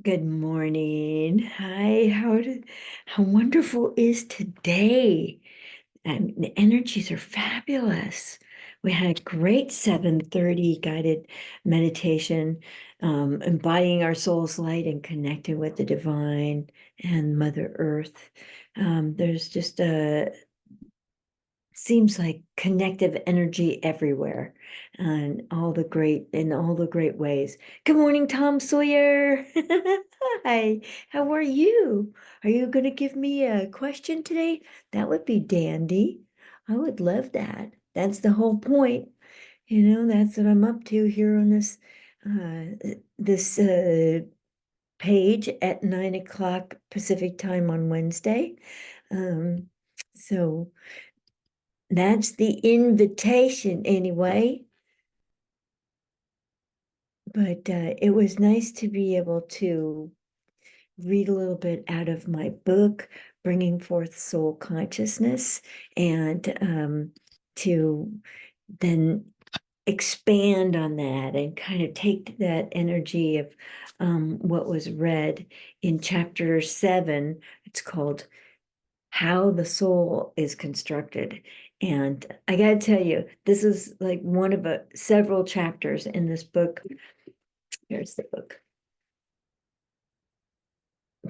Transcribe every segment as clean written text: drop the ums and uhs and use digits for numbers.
Good morning. Hi, how wonderful is today? And the energies are fabulous. We had a great 7:30 guided meditation, embodying our soul's light and connecting with the divine and Mother Earth. There's just a seems like connective energy everywhere and in all the great ways. Good morning, Tom Sawyer. Hi, how are you? Are you going to give me a question today? That would be dandy. I would love that. That's the whole point. That's what I'm up to here on this page at 9 o'clock Pacific time on Wednesday. So that's the invitation anyway. But it was nice to be able to read a little bit out of my book, Bringing Forth Soul Consciousness, and to then expand on that and kind of take that energy of what was read in chapter 7. It's called How the Soul is Constructed. And I got to tell you, this is like one of several chapters in this book. Here's the book,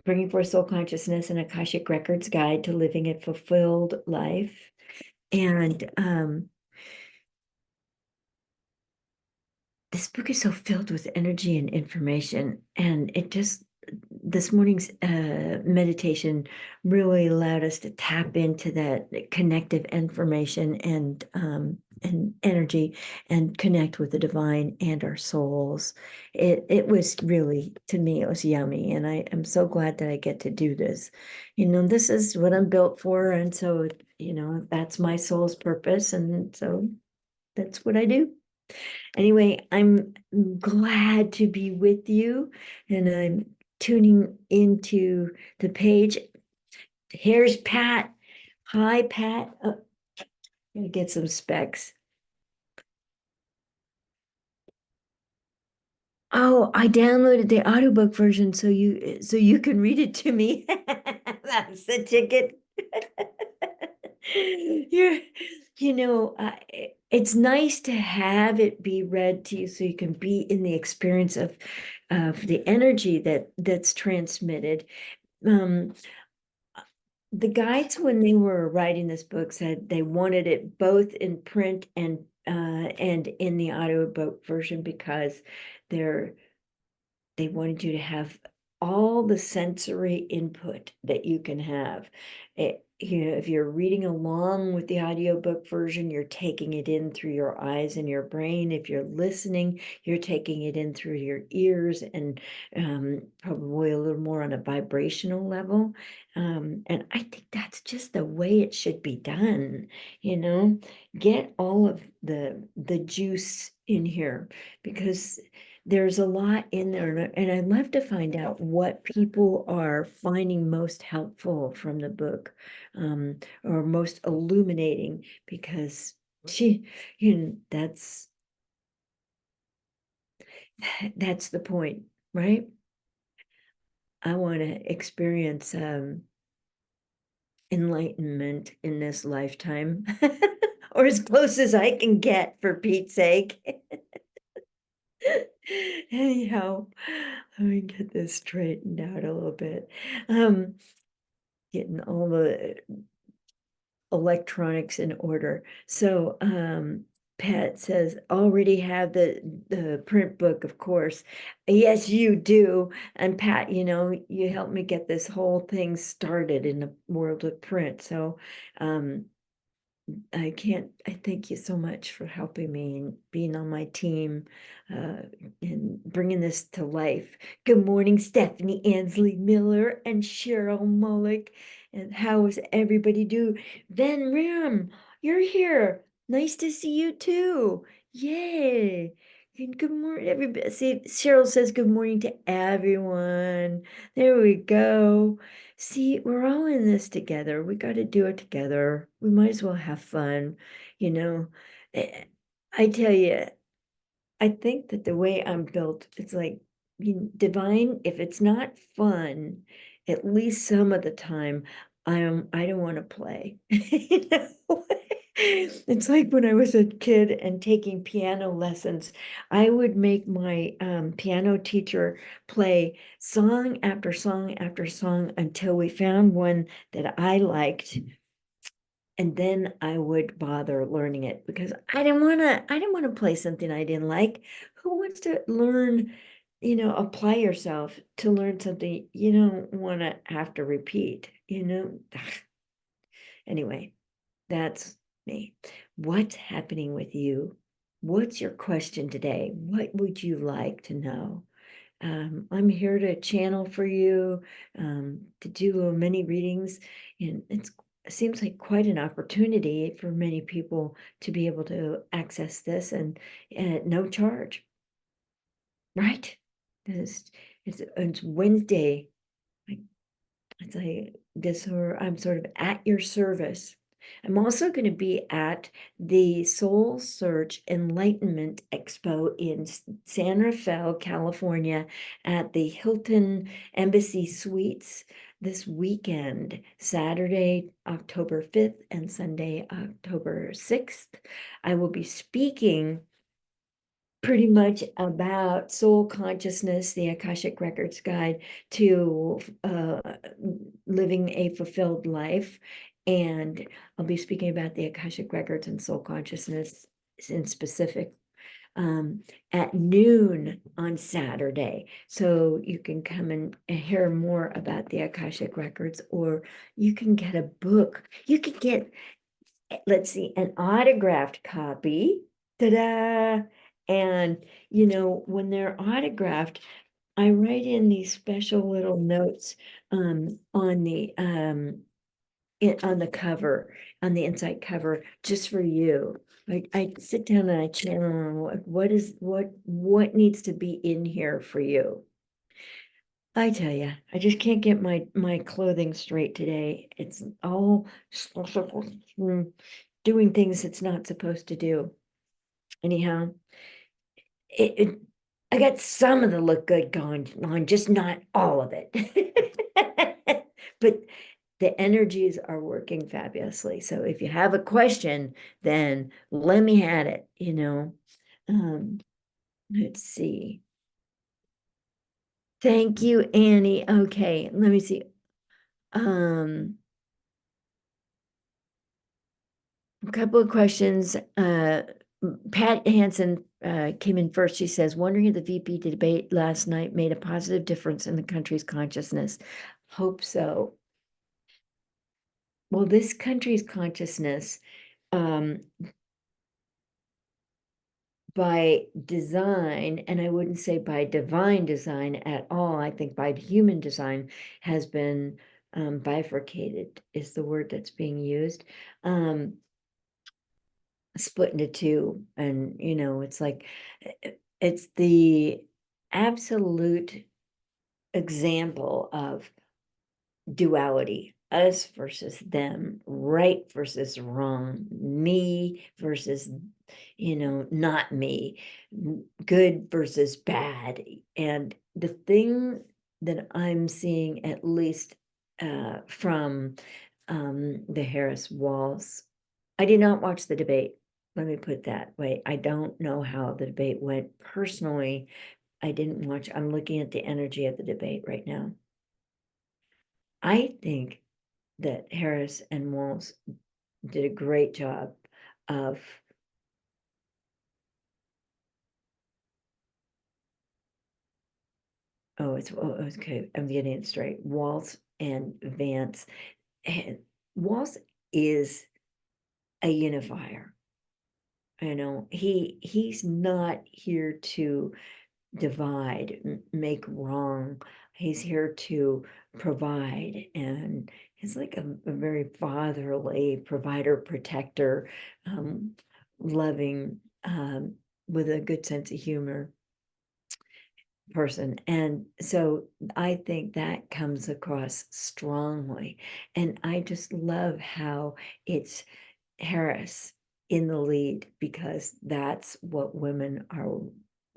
Bringing Forth Soul Consciousness, an Akashic Records Guide to Living a Fulfilled Life. And this book is so filled with energy and information. And this morning's meditation really allowed us to tap into that connective information and energy and connect with the divine and our souls. It was really, to me, it was yummy. And I am so glad that I get to do this. This is what I'm built for. And so, that's my soul's purpose. And so that's what I do. Anyway, I'm glad to be with you, and I'm tuning into the page. Here's Pat. Hi, Pat. Gonna get some specs. Oh, I downloaded the audiobook version so you can read it to me. That's the ticket. You're, it's nice to have it be read to you so you can be in the experience of the energy that's transmitted. Um, the guides, when they were writing this book, said they wanted it both in print and in the audiobook version because they're they wanted you to have all the sensory input that you can have. If you're reading along with the audiobook version, you're taking it in through your eyes and your brain. If you're listening, you're taking it in through your ears and probably a little more on a vibrational level. And I think that's just the way it should be done. Get all of the juice in here because there's a lot in there, and I'd love to find out what people are finding most helpful from the book, or most illuminating, because that's the point, right? I want to experience enlightenment in this lifetime, or as close as I can get, for Pete's sake. Anyhow, let me get this straightened out a little bit. Getting all the electronics in order. So Pat says, already have the print book, of course. Yes, you do. And Pat, you helped me get this whole thing started in the world of print. So I thank you so much for helping me and being on my team and bringing this to life. Good morning, Stephanie Ansley Miller and Cheryl Mullick. And how is everybody do? Van Rim, you're here. Nice to see you too. Yay. And good morning, everybody. See, Cheryl says good morning to everyone. There we go. See, we're all in this together. We got to do it together. We might as well have fun, you know. Eh, I tell you, I think that the way I'm built, it's like divine, if it's not fun, at least some of the time, I don't want to play. You know? It's like when I was a kid and taking piano lessons, I would make my piano teacher play song after song after song until we found one that I liked. And then I would bother learning it because I didn't want to play something I didn't like. Who wants to learn, apply yourself to learn something you don't want to have to repeat, Anyway, that's me. What's happening with you? What's your question today? What would you like to know? I'm here to channel for you, to do many readings, and it seems like quite an opportunity for many people to be able to access this and at no charge, right? It's Wednesday. It's like this, or I'm sort of at your service. I'm also going to be at the Soul Search Enlightenment Expo in San Rafael, California, at the Hilton Embassy Suites this weekend, Saturday, October 5th, and Sunday, October 6th. I will be speaking pretty much about soul consciousness, the Akashic Records guide to living a fulfilled life. And I'll be speaking about the Akashic Records and soul consciousness in specific at noon on Saturday. So you can come and hear more about the Akashic Records, or you can get a book. You can get, let's see, an autographed copy. Ta-da! And, when they're autographed, I write in these special little notes on the on the cover, on the inside cover, just for you. I sit down and I channel on what needs to be in here for you. I tell you, I just can't get my clothing straight today. It's all doing things it's not supposed to do. Anyhow, I got some of the look good going on, just not all of it. But the energies are working fabulously. So if you have a question, then let me at it. Let's see. Thank you, Annie. Okay, let me see. A couple of questions. Pat Hansen came in first. She says, wondering if the VP debate last night made a positive difference in the country's consciousness. Hope so. Well, this country's consciousness, by design, and I wouldn't say by divine design at all, I think by human design, has been bifurcated, is the word that's being used. Split into two, and it's like it's the absolute example of duality, us versus them, right versus wrong, me versus not me, good versus bad. And the thing that I'm seeing, at least from the Harris Walls, I did not watch the debate. Let me put it that way. I don't know how the debate went. Personally, I didn't watch. I'm looking at the energy of the debate right now. I think that Harris and Walls did a great job of it's okay. I'm getting it straight. Walls and Vance. And Walls is a unifier. He's not here to divide, make wrong. He's here to provide, and he's like a very fatherly provider, protector, loving, with a good sense of humor person. And so I think that comes across strongly. And I just love how it's Harris in the lead, because that's what women are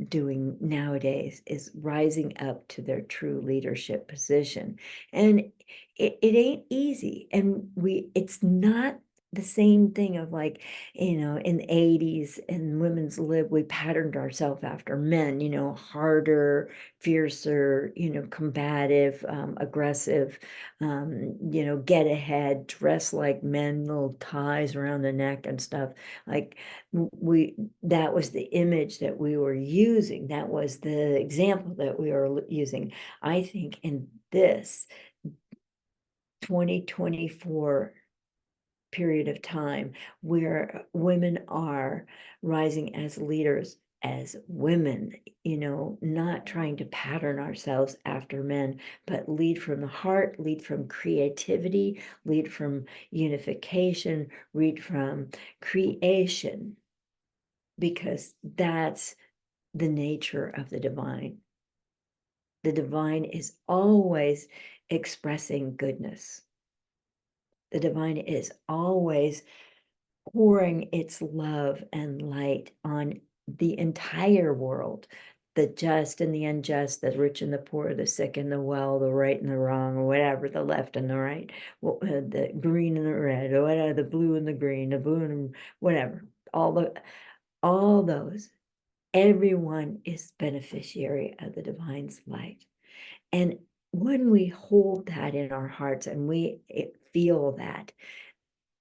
doing nowadays is rising up to their true leadership position. And it ain't easy. And it's not the same thing of like, in the 80s in women's lib, we patterned ourselves after men, harder, fiercer, combative, aggressive, get ahead, dress like men, little ties around the neck and stuff. Like that was the image that we were using. That was the example that we were using. I think in this 2024 period of time where women are rising as leaders, as women, not trying to pattern ourselves after men, but lead from the heart, lead from creativity, lead from unification, lead from creation, because that's the nature of the divine. The divine is always expressing goodness. The divine is always pouring its love and light on the entire world, the just and the unjust, the rich and the poor, the sick and the well, the right and the wrong, or whatever, the left and the right, the green and the red, or whatever, the blue and the green, the blue and whatever, all those. Everyone is beneficiary of the divine's light. And when we hold that in our hearts and we feel that,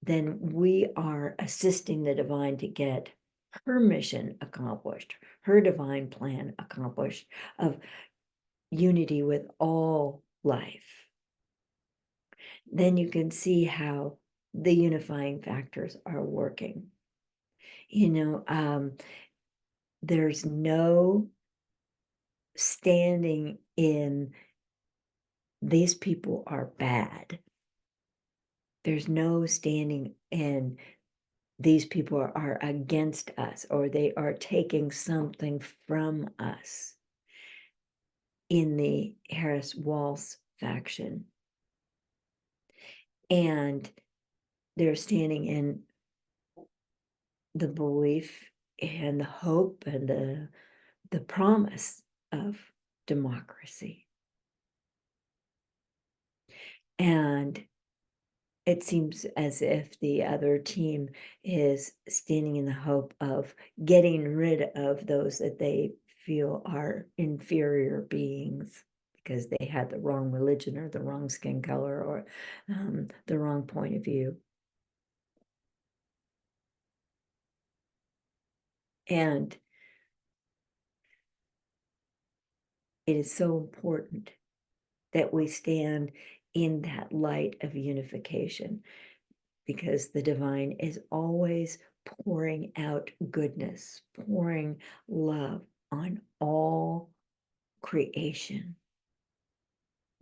then we are assisting the divine to get her mission accomplished, her divine plan accomplished of unity with all life. Then you can see how the unifying factors are working. There's no standing in these people are bad. There's no standing in these people are against us, or they are taking something from us in the Harris Walsh faction. And they're standing in the belief and the hope and the promise of democracy. And it seems as if the other team is standing in the hope of getting rid of those that they feel are inferior beings because they had the wrong religion or the wrong skin color or the wrong point of view. And it is so important that we stand in that light of unification, because the divine is always pouring out goodness, pouring love on all creation,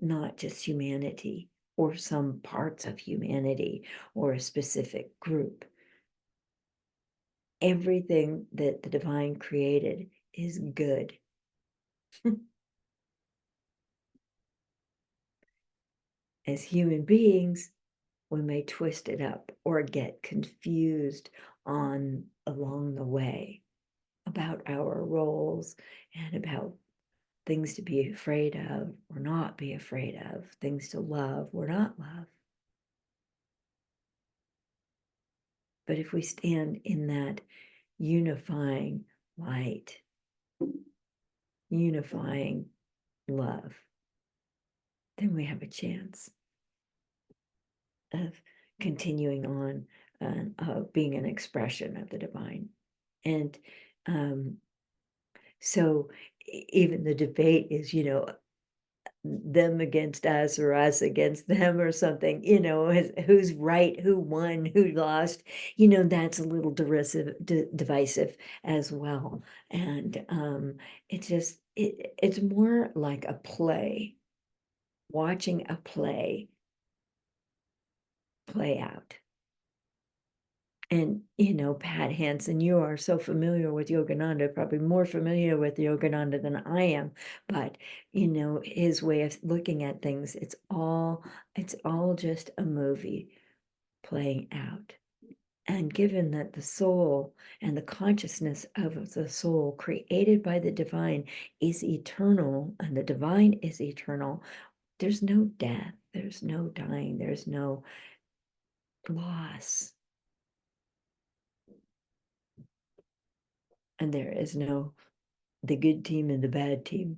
not just humanity or some parts of humanity or a specific group. Everything that the divine created is good. As human beings, we may twist it up or get confused along the way about our roles and about things to be afraid of or not be afraid of, things to love or not love. But if we stand in that unifying light, unifying love, then we have a chance of continuing on being an expression of the divine. And so even the debate is, them against us or us against them or something, who's right, who won, who lost, that's a little divisive as well. And it's more like a play, watching a play out. And, Pat Hansen, you are so familiar with Yogananda, probably more familiar with Yogananda than I am, but, his way of looking at things, it's all just a movie playing out. And given that the soul and the consciousness of the soul created by the divine is eternal, and the divine is eternal, there's no death, there's no dying, there's no loss, and there is no the good team and the bad team.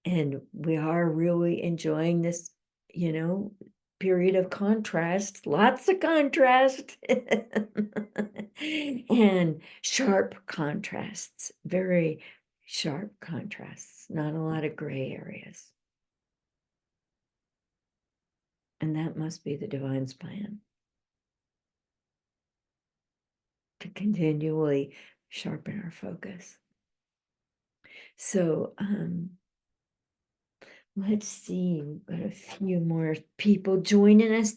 And we are really enjoying this, period of contrast, lots of contrast, and sharp contrasts, very sharp contrasts, not a lot of gray areas. And that must be the divine's plan, to continually sharpen our focus. So, let's see, we've got a few more people joining us.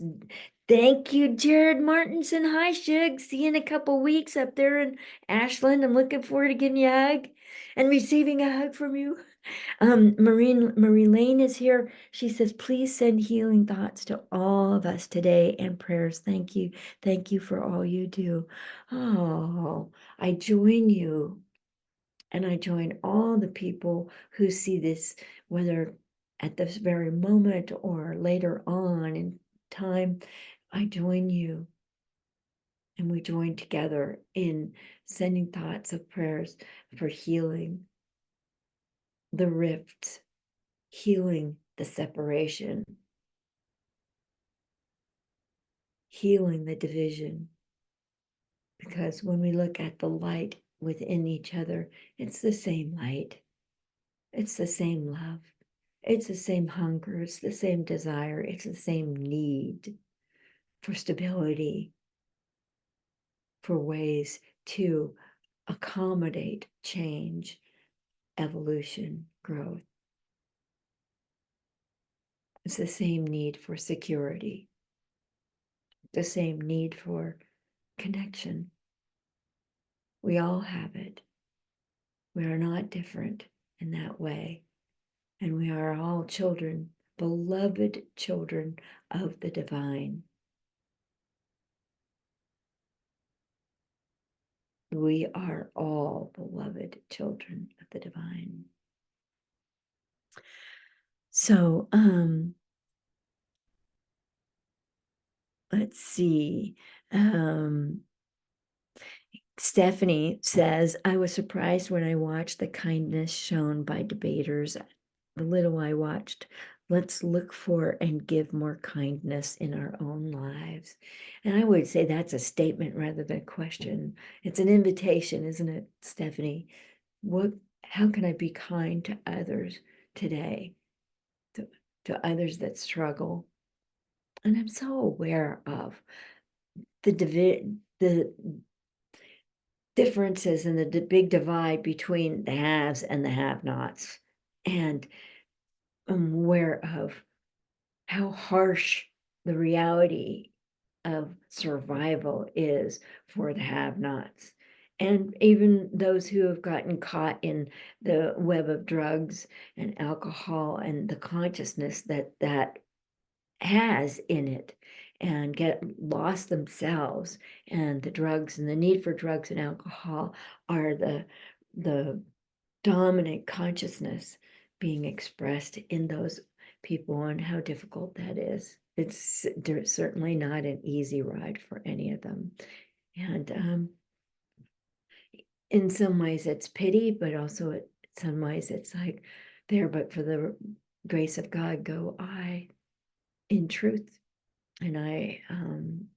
Thank you, Jared Martinson. Hi, Shug. See you in a couple weeks up there in Ashland. I'm looking forward to getting you a hug and receiving a hug from you. Marie Lane is here. She says, please send healing thoughts to all of us today and prayers. Thank you. Thank you for all you do. Oh, I join you. And I join all the people who see this, whether at this very moment or later on in time. I join you, and we join together in sending thoughts of prayers for healing the rifts, healing the separation, healing the division. Because when we look at the light within each other, it's the same light, it's the same love. It's the same hunger, it's the same desire, it's the same need for stability, for ways to accommodate change, evolution, growth. It's the same need for security, the same need for connection. We all have it. We are not different in that way. And we are all children, beloved children of the divine. We are all beloved children of the divine. So, let's see. Stephanie says, I was surprised when I watched the kindness shown by debaters. The little I watched, let's look for and give more kindness in our own lives. And I would say that's a statement rather than a question. It's an invitation, isn't it, Stephanie? How can I be kind to others today, to others that struggle? And I'm so aware of the differences and the big divide between the haves and the have-nots. And I'm aware of how harsh the reality of survival is for the have-nots. And even those who have gotten caught in the web of drugs and alcohol and the consciousness that has in it, and get lost themselves. And the drugs and the need for drugs and alcohol are the dominant consciousness being expressed in those people, and how difficult that is. It's certainly not an easy ride for any of them. And in some ways it's pity, but also in some ways it's like, there, but for the grace of God go I in truth. And I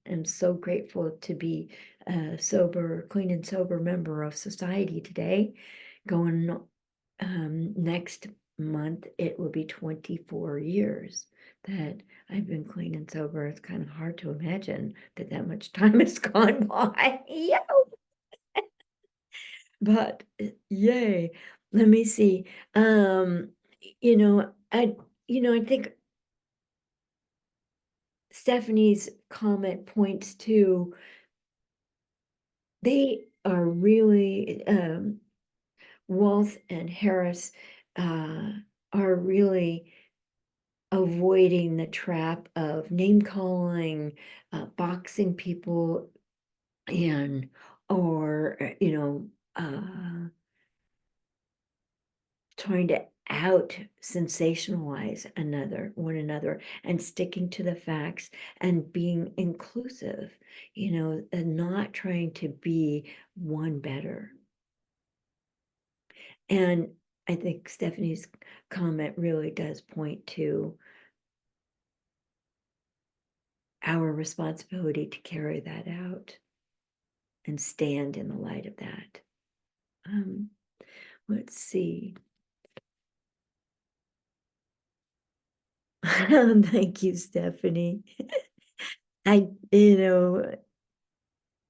am so grateful to be a sober, clean and sober member of society today. Going next month, it will be 24 years that I've been clean and sober. It's kind of hard to imagine that much time has gone by. Yeah. But yay. Let me see. I think Stephanie's comment points to, they are really, Walth and Harris are really avoiding the trap of name calling, boxing people in, or, trying to out sensationalize one another, and sticking to the facts and being inclusive, and not trying to be one better. And I think Stephanie's comment really does point to our responsibility to carry that out and stand in the light of that. Let's see. Thank you, Stephanie. I,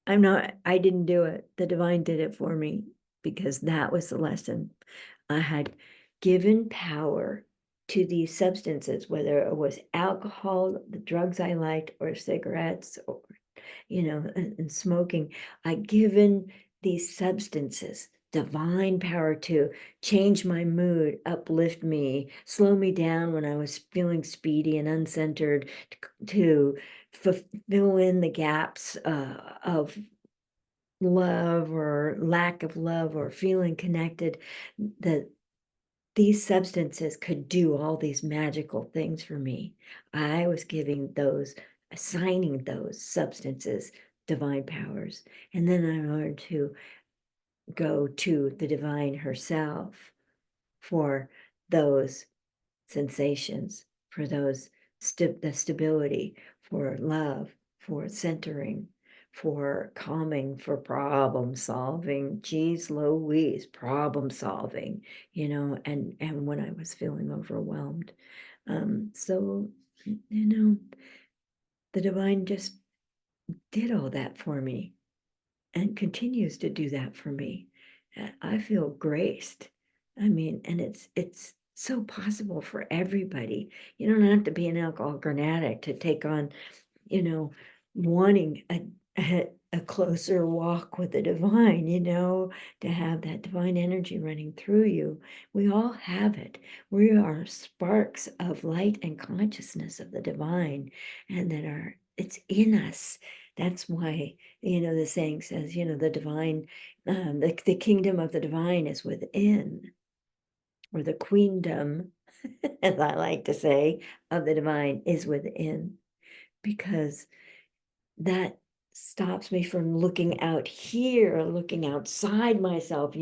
I didn't do it. The divine did it for me, because that was the lesson. I had given power to these substances, whether it was alcohol, the drugs I liked, or cigarettes, or, and smoking. I'd given these substances divine power to change my mood, uplift me, slow me down when I was feeling speedy and uncentered, to fill in the gaps of love or lack of love or feeling connected. That these substances could do all these magical things for me. I was assigning those substances divine powers. And then I learned to go to the divine herself for those sensations, for the stability, for love, for centering, for calming, for problem solving. Geez Louise, problem solving, and when I was feeling overwhelmed. So, the divine just did all that for me and continues to do that for me. I feel graced. I mean, and it's so possible for everybody. You don't have to be an alcoholic or an addict to take on, wanting a closer walk with the divine, to have that divine energy running through you. We all have it. We are sparks of light and consciousness of the divine, and it's in us. That's why, the saying says, the divine, the kingdom of the divine is within, or the queendom, as I like to say, of the divine is within, because that stops me from looking out here, looking outside myself,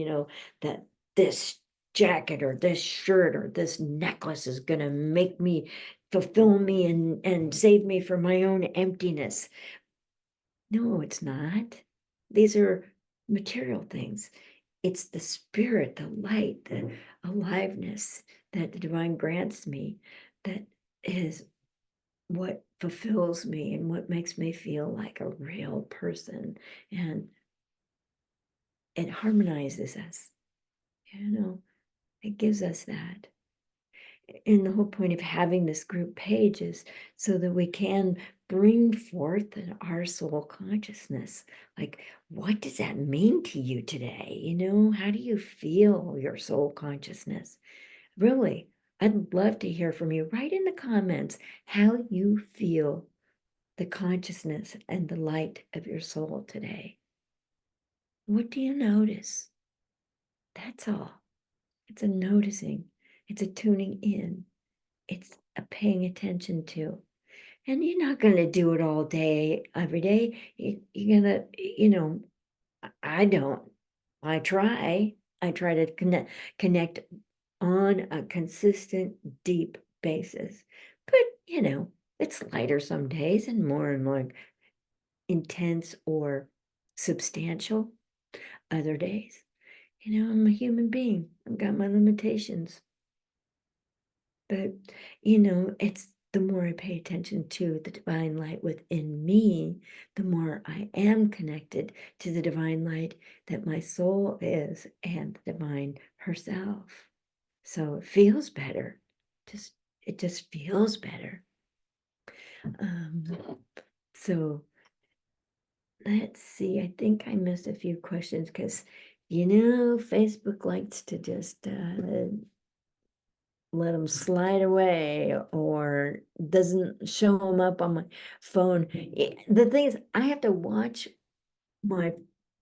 that this jacket or this shirt or this necklace is going to make me fulfill me and save me from my own emptiness. No, it's not. These are material things. It's the spirit, the light, the aliveness that the divine grants me that is what fulfills me and what makes me feel like a real person. And it harmonizes us, it gives us that. And the whole point of having this group page is so that we can bring forth our soul consciousness. Like, what does that mean to you today? How do you feel your soul consciousness? Really, I'd love to hear from you. Write in the comments how you feel the consciousness and the light of your soul today. What do you notice? That's all. It's a noticing, it's a tuning in, it's a paying attention to. And you're not going to do it all day, every day. You're going to, I don't. I try. I try to connect on a consistent, deep basis. But, it's lighter some days and more intense or substantial other days. I'm a human being. I've got my limitations. But, it's the more I pay attention to the divine light within me, the more I am connected to the divine light that my soul is and the divine herself. So it feels better. It just feels better. So let's see. I think I missed a few questions because, Facebook likes to just let them slide away or doesn't show them up on my phone. The thing is, I have to watch my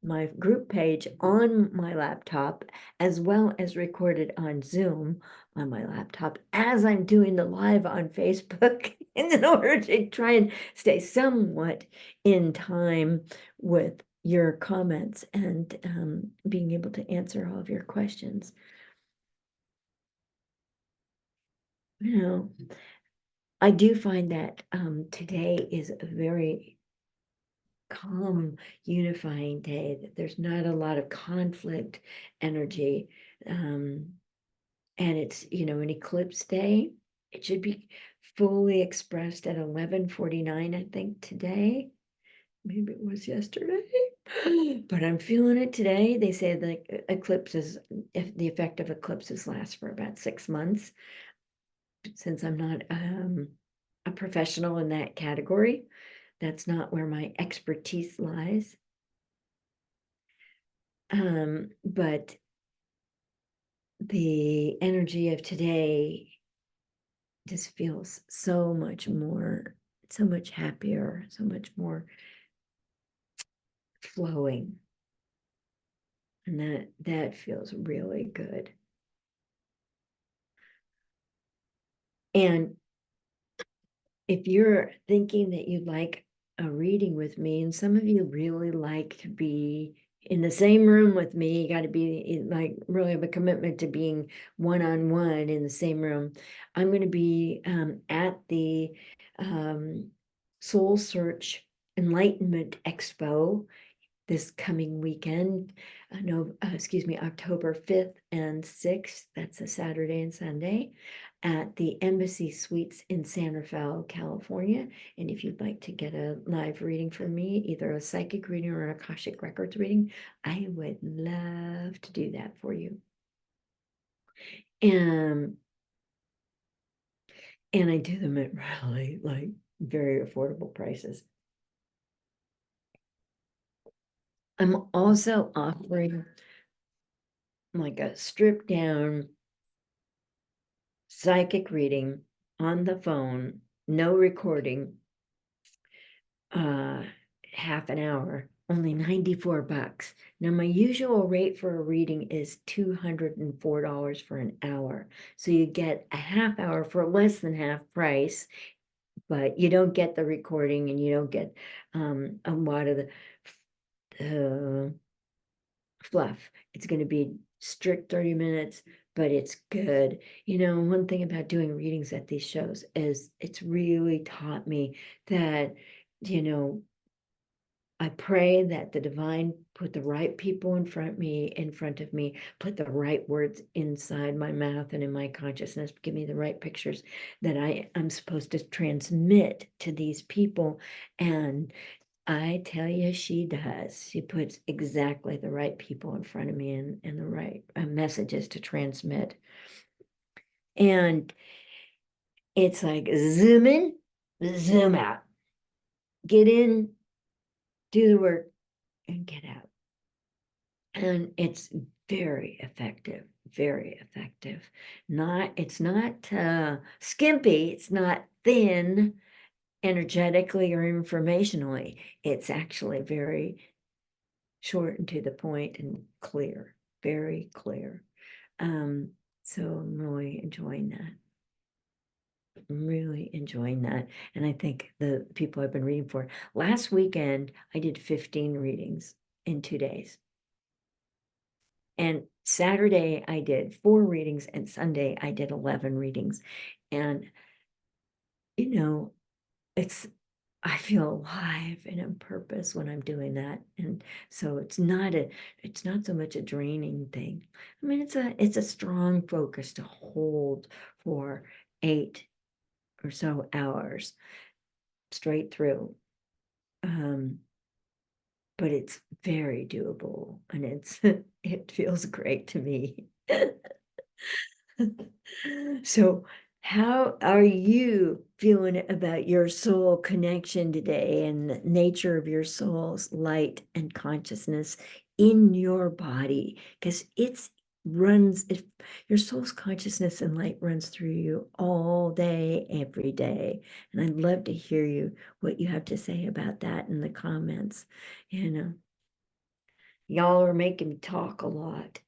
my group page on my laptop as well as recorded on Zoom on my laptop as I'm doing the live on Facebook in order to try and stay somewhat in time with your comments and being able to answer all of your questions. You know, I do find that today is a very calm, unifying day, that there's not a lot of conflict energy. And it's, an eclipse day. It should be fully expressed at 11:49, I think, today. Maybe it was yesterday, but I'm feeling it today. They say the eclipses, if the effect of eclipses lasts for about 6 months. Since I'm not a professional in that category, that's not where my expertise lies. But the energy of today just feels so much more, so much happier, so much more flowing. And that feels really good. And if you're thinking that you'd like a reading with me, and some of you really like to be in the same room with me, you got to be like really have a commitment to being one-on-one in the same room. I'm going to be at the Soul Search Enlightenment Expo this coming weekend. October 5th and 6th. That's a Saturday and Sunday at the Embassy Suites in San Rafael, California. And if you'd like to get a live reading from me, either a psychic reading or an Akashic Records reading, I would love to do that for you. And I do them at really very affordable prices. I'm also offering like a stripped down psychic reading on the phone, no recording, half an hour, only $94. Now, my usual rate for a reading is $204 for an hour. So you get a half hour for less than half price, but you don't get the recording and you don't get a lot of the fluff. It's going to be strict 30 minutes, but it's good. One thing about doing readings at these shows is it's really taught me that, I pray that the divine put the right people in front of me, put the right words inside my mouth and in my consciousness, give me the right pictures that I'm supposed to transmit to these people. And I tell you, she does. She puts exactly the right people in front of me and the right messages to transmit. And it's like zoom in, zoom out. Get in, do the work, and get out. And it's very effective, very effective. It's not skimpy, it's not thin energetically or informationally. It's actually very short and to the point and clear, very clear. So I'm really enjoying that. I'm really enjoying that. And I think the people I've been reading for, last weekend, I did 15 readings in 2 days. And Saturday I did 4 readings and Sunday I did 11 readings. And, I feel alive and on purpose when I'm doing that. And so it's not so much a draining thing. I mean, it's a strong focus to hold for 8 or so hours straight through. But it's very doable and it feels great to me. So how are you feeling about your soul connection today and the nature of your soul's light and consciousness in your body? Because it's runs, your soul's consciousness and light runs through you all day, every day. And I'd love to hear what you have to say about that in the comments. Y'all are making me talk a lot.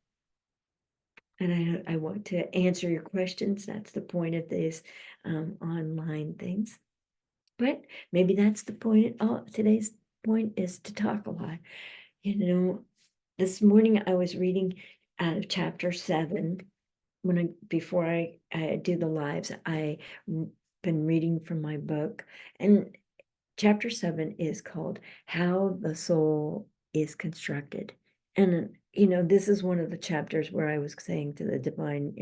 And I want to answer your questions. That's the point of these online things. But maybe that's the point. Today's point is to talk a lot. This morning I was reading out of chapter 7. Before I do the lives, I've been reading from my book, and chapter 7 is called How the Soul is Constructed. And this is one of the chapters where I was saying to the divine,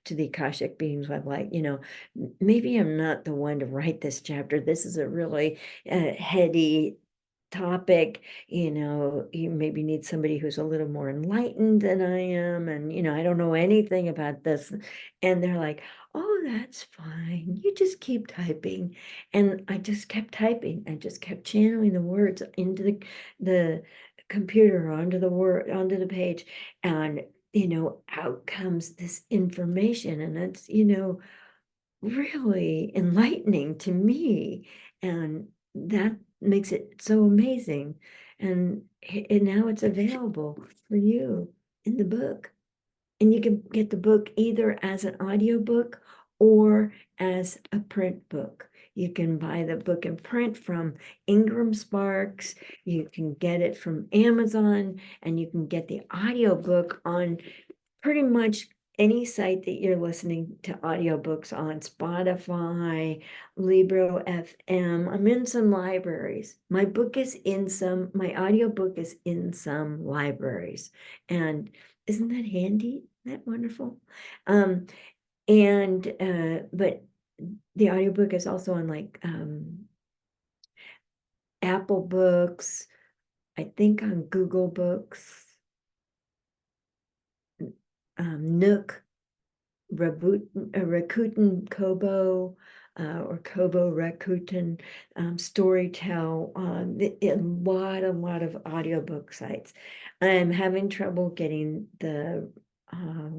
to the Akashic beings, I'm like, maybe I'm not the one to write this chapter. This is a really heady topic. You maybe need somebody who's a little more enlightened than I am, and I don't know anything about this. And they're like, oh, that's fine, you just keep typing. And I just kept typing and just kept channeling the words into the computer, onto the page, and out comes this information, and it's really enlightening to me, and that makes it so amazing. And now it's available for you in the book, and you can get the book either as an audiobook or as a print book. You can buy the book in print from Ingram Sparks. You can get it from Amazon, and you can get the audiobook on pretty much any site that you're listening to audiobooks on: Spotify, Libro FM. I'm in some libraries. My audiobook is in some libraries. And isn't that handy? Isn't that wonderful? But the audiobook is also on like Apple Books, I think on Google Books, Nook, Rakuten Kobo, or Kobo Rakuten, Storytel, a lot of audiobook sites. I'm having trouble getting the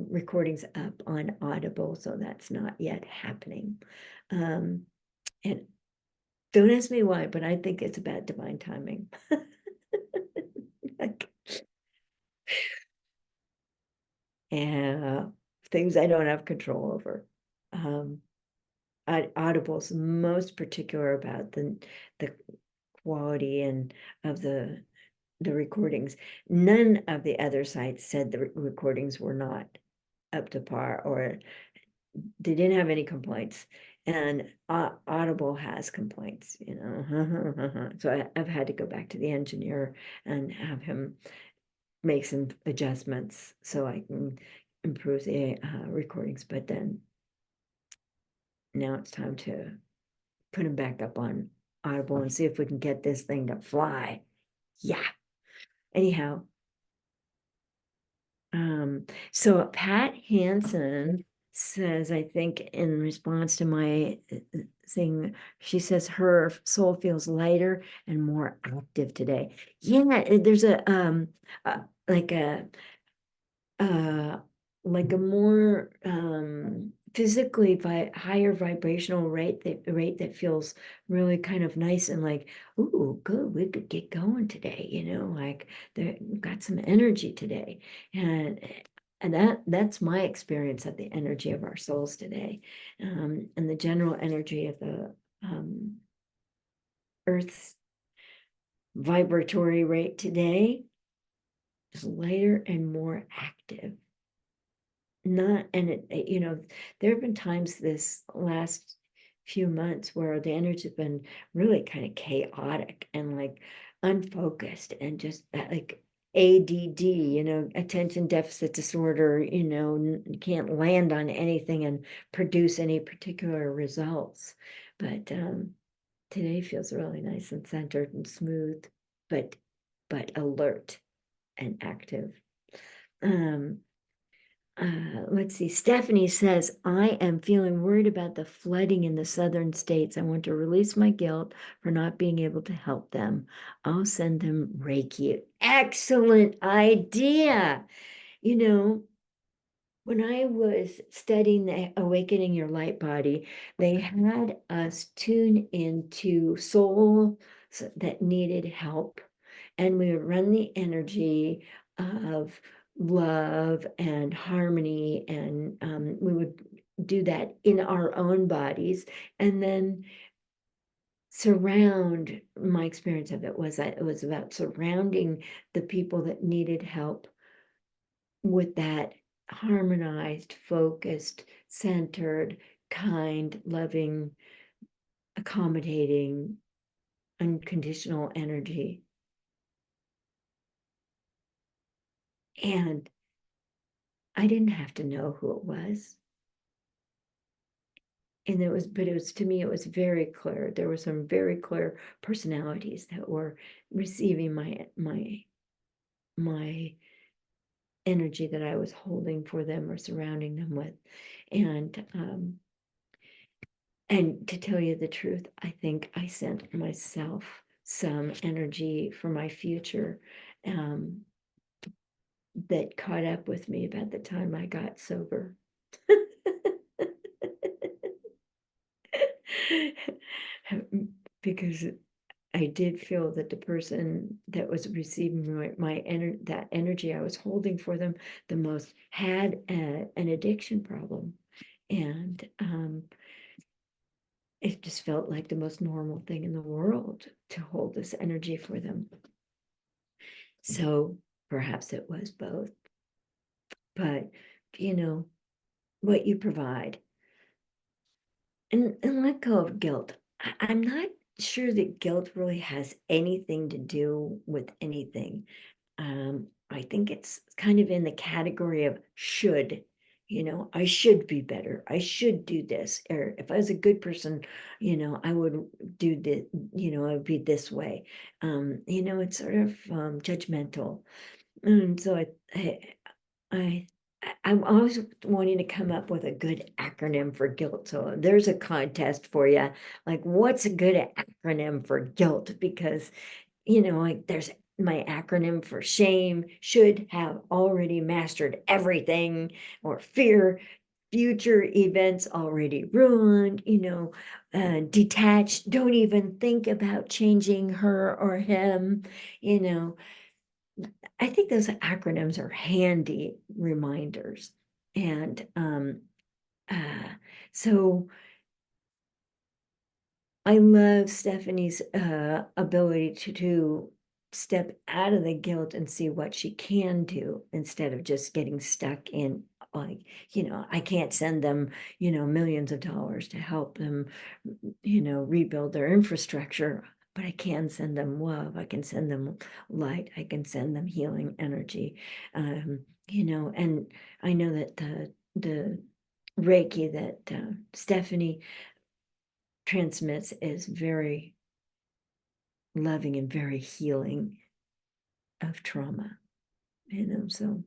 recordings up on Audible, so that's not yet happening. And don't ask me why, but I think it's about divine timing. Like, yeah, things I don't have control over. Audible's most particular about the quality and of the recordings. None of the other sites said the recordings were not up to par, or they didn't have any complaints. And Audible has complaints, So I've had to go back to the engineer and have him make some adjustments so I can improve the recordings. But then now it's time to put him back up on Audible and see if we can get this thing to fly. Yeah. Anyhow, so Pat Hansen says, I think in response to my thing, she says her soul feels lighter and more active today. Yeah, there's like a more physically higher vibrational rate that feels really kind of nice, and like, ooh, good, we could get going today, like we've got some energy today. And that's my experience of the energy of our souls today, and the general energy of the Earth's vibratory rate today is lighter and more active. There have been times this last few months where the energy has been really kind of chaotic and like unfocused, and just like ADD, attention deficit disorder, you can't land on anything and produce any particular results. But today feels really nice and centered and smooth, but alert and active. Let's see. Stephanie says, I am feeling worried about the flooding in the southern states. I want to release my guilt for not being able to help them. I'll send them Reiki. Excellent idea. when I was studying the Awakening Your Light Body, they had us tune into souls that needed help. And we would run the energy of love and harmony, and we would do that in our own bodies. And then surround, my experience of it was that it was about surrounding the people that needed help with that harmonized, focused, centered, kind, loving, accommodating, unconditional energy. And I didn't have to know who it was. And but it was, to me, it was very clear. There were some very clear personalities that were receiving my energy that I was holding for them or surrounding them with. And to tell you the truth, I think I sent myself some energy for my future that caught up with me about the time I got sober. Because I did feel that the person that was receiving that energy I was holding for them the most had an addiction problem. And it just felt like the most normal thing in the world to hold this energy for them. So perhaps it was both. But, what you provide. And let go of guilt. I'm not sure that guilt really has anything to do with anything. I think it's kind of in the category of should. I should be better. I should do this. Or if I was a good person, I would do this, I would be this way. It's sort of judgmental. And so I, I'm always wanting to come up with a good acronym for guilt. So there's a contest for you. Like, what's a good acronym for guilt? Because, like there's my acronym for shame, should have already mastered everything, or fear, future events already ruined, detached, don't even think about changing her or him, you know. I think those acronyms are handy reminders. And so I love Stephanie's ability to step out of the guilt and see what she can do instead of just getting stuck in, like, I can't send them, millions of dollars to help them, rebuild their infrastructure, but I can send them love. I can send them light. I can send them healing energy. And I know that the Reiki that Stephanie transmits is very loving and very healing of trauma, so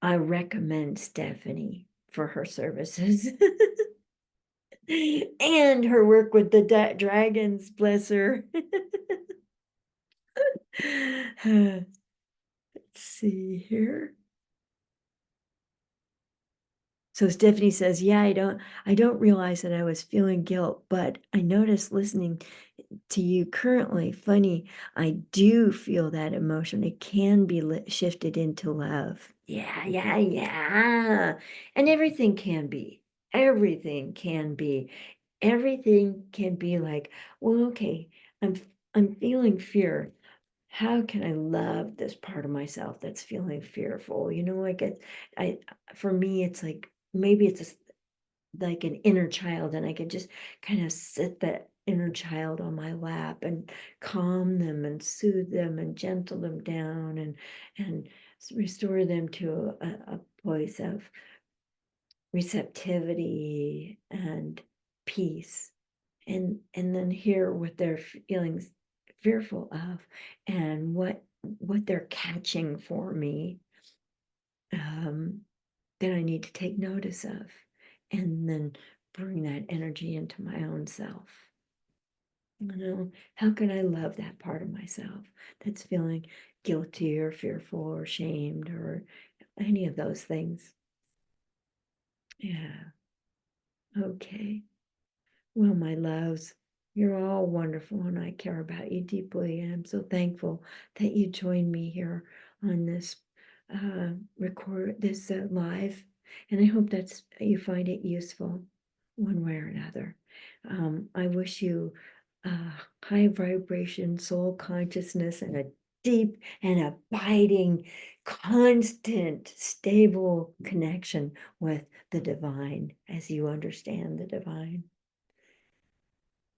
I recommend Stephanie for her services and her work with the dragons, bless her. Let's see here. So Stephanie says, yeah, I don't realize that I was feeling guilt, but I noticed listening to you currently, funny, I do feel that emotion. It can be shifted into love. Yeah, yeah, yeah. And everything can be. Everything can be. Everything can be like, well, okay, I'm feeling fear. How can I love this part of myself that's feeling fearful? Like I for me, it's like maybe it's just like an inner child, and I could just kind of sit that inner child on my lap and calm them and soothe them and gentle them down and restore them to a place of receptivity and peace, and then hear what they're feeling fearful of and what they're catching for me, that I need to take notice of, and then bring that energy into my own self. How can I love that part of myself that's feeling guilty or fearful or shamed or any of those things? Yeah. Okay. Well, my loves, you're all wonderful and I care about you deeply. And I'm so thankful that you joined me here on this live. And I hope you find it useful one way or another. I wish you high vibration soul consciousness and a deep and abiding, constant, stable connection with the divine as you understand the divine.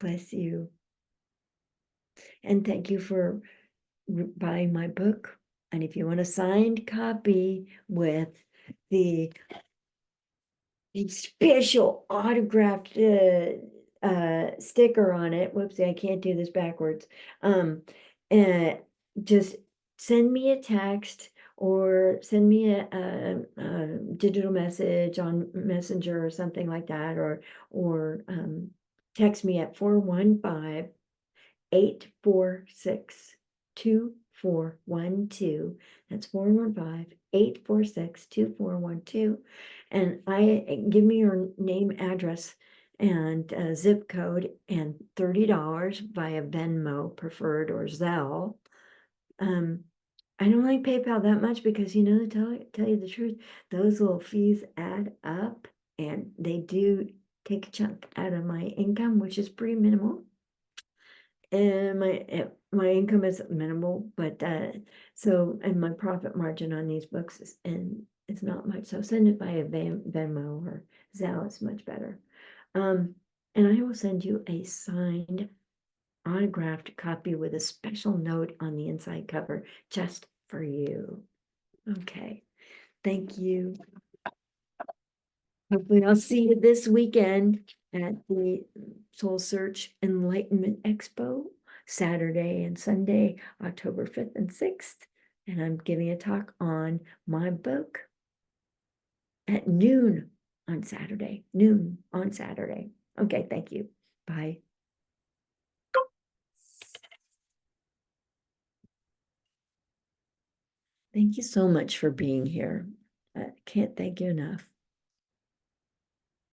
Bless you. And thank you for buying my book. And if you want a signed copy with the special autographed sticker on it, whoopsie, I can't do this backwards. Uh, just send me a text or send me a digital message on Messenger or something like that, or text me at 415 846-2412. That's 415-846-2412. And give me your name, address, and zip code, and $30 via Venmo preferred or Zelle. I don't like PayPal that much because tell you the truth, those little fees add up and they do take a chunk out of my income, which is pretty minimal. And my income is minimal, but and my profit margin on these books it's not much. So send it via Venmo or Zelle is much better. And I will send you a signed autographed copy with a special note on the inside cover just for you. Okay. Thank you. Hopefully I'll see you this weekend at the Soul Search Enlightenment Expo, Saturday and Sunday, October 5th and 6th. And I'm giving a talk on my book at noon on Saturday. Okay, thank you. Bye. Thank you so much for being here. I can't thank you enough.